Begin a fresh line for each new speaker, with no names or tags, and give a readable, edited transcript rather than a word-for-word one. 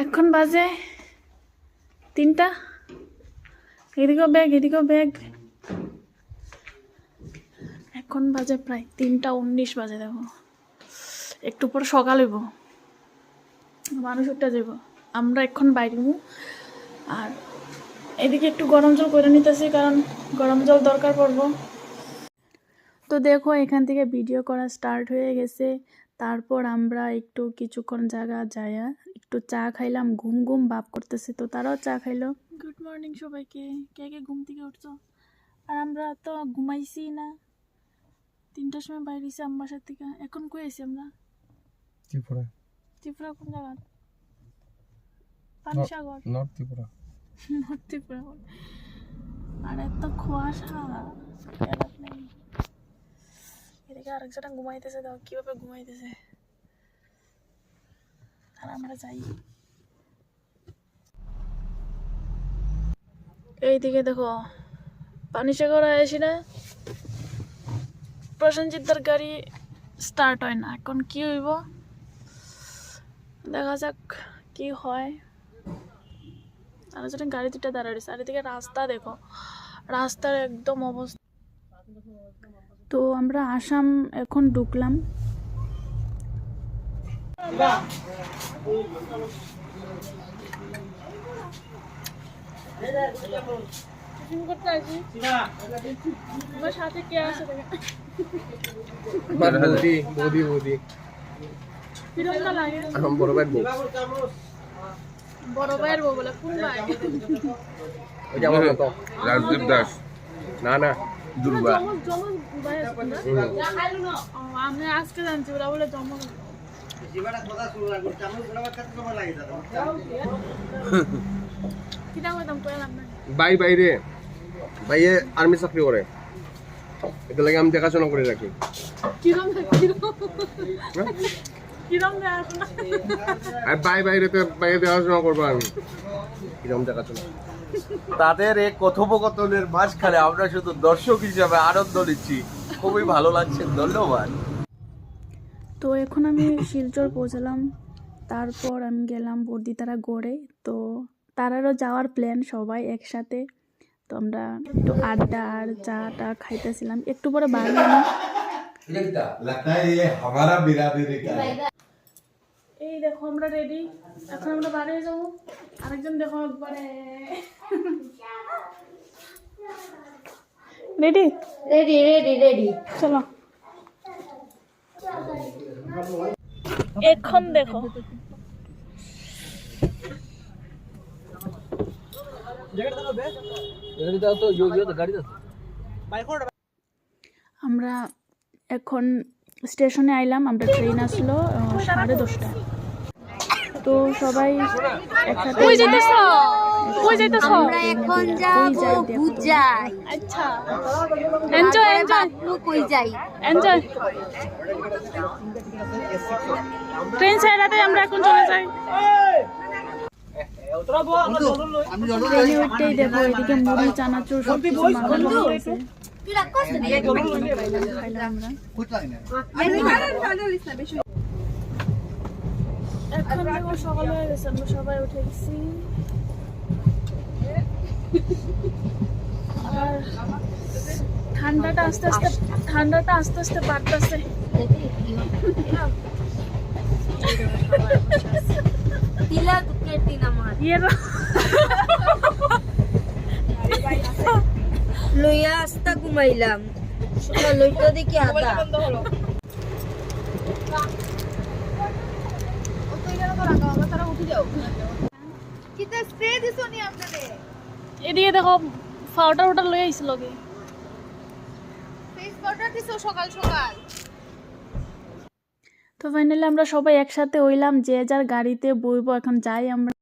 এখন বাজে 3টা। এদিকেও ব্যাগ। এখন বাজে প্রায় 3:19 বাজে। দেখো একটু পর সকাল হইব, মানুষ উঠতে যাব। আমরা এখন বাইরে আর এদিকে একটু গরম জল করে নিতেছি, কারণ গরম জল দরকার পড়বো। তো দেখো এখান থেকে ভিডিও করা স্টার্ট হয়ে গেছে। তারপর আমরা একটু কিছুক্ষণ জায়গা যায়া একটু চা খাইলাম। ঘুম ভাব করতেছে, তো তারাও চা খাইলো। গুড মর্নিং সবাইকে। কে কে ঘুম থেকে উঠছো? আর আমরা তো ঘুমাইছি না, 3টার সময় বাইরেছি আম্বাসার থেকে। এখন কই আছি আমরা? ত্রিপুরা কোন জায়গা? পানিসাগর,
নর্থ ত্রিপুরা।
আর এত কুয়াশা, এদিকে আরেকজনা ঘুমাইতেছে। দেখো কিভাবে ঘুমাইতেছে। আর আমরা যাই। এইদিকে দেখো পানিসাগর আসি না, প্রসেনজিৎদার গাড়ি স্টার্ট হয় না। এখন কি হইব দেখা যাক কি হয়। আরেকজনের গাড়ি দুটা দাঁড়াইছে। আর এদিকে রাস্তা দেখো, রাস্তার একদম অবস্থা। তো আমরা আসাম এখন ঢুকলাম। সাথে কে আছে বড় ভাইয়ের বউ বলে কোন ভাই?
রাজদীপ দাস। না দুর্বা।
আমি আজকে জানছি ওরা বলে জমল।
বাইরে ভাইয়ে আর্মি চাকরি করে, এটা লাগে আমি দেখাশোনা করে রাখি। বাইরে দেখাশোনা করবো আমি, কিরম দেখাশোনা।
তাদের এই কথোপকথনের মাঝখানে আমরা শুধু দর্শক হিসাবে আনন্দ নিচ্ছি। খুবই ভালো লাগছে, ধন্যবাদ।
তো এখন আমি শিলচর পৌঁছালাম। তারপর আমি গেলাম বর্দিতারা গড়ে। তো তারারও যাওয়ার প্ল্যান, সবাই একসাথে। তো আমরা একটু আড্ডা আর চাটা খাইতেছিলাম। একটু পরে বাড়ি এই দেখো আমরা রেডি। এখন আমরা বাড়ি যাবো। আরেকজন দেখো একবারে রেডি রেডি চলো। এখন দেখো আমরা এখন স্টেশনে আইলাম। আমরা ট্রেন আসলো 10:30। তো সবাই একসাথে
আমরা এখন যাব বুজাই।
আচ্ছা এনজয়
কই যাই
এনজয়। ট্রেন ছাড়াতে আমরা এখন চলে যাই। ট্রেনে উঠতেই দেখো এদিকে মুড়ি চানাচুর সব কিছু মাখানো হয়েছে। খাইলাম আমরা। এখন দেখো সকাল হয়ে গেছে, আমরা সবাই উঠে গেছি। আর ঠান্ডাটা আস্তে আস্তে বাড়তেছে।
লইয়া আস্তা ঘুমাইলাম, লইটা দেখি আদা।
এদিকে দেখো পাউডার লই আইছিল কি
সকাল সকাল।
তো ফাইনালি আমরা সবাই একসাথে হইলাম, যে যার গাড়িতে বইবো। এখন যাই আমরা।